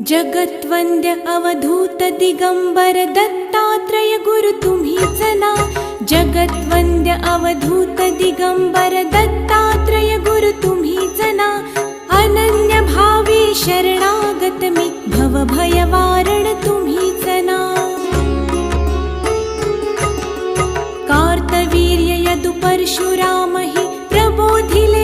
जगत्वंद्य अवधूत दिगंबर दत्तात्रय गुरु तुम्हीच ना. जगत्वंद्य अवधूत दिगंबर दत्तात्रय गुरु तुम्हीच ना. अनन्य भावी शरणागत मी भवभयवारण तुम्हीच ना. कार्तवीर्य यदु परशुराम हि प्रबोधिले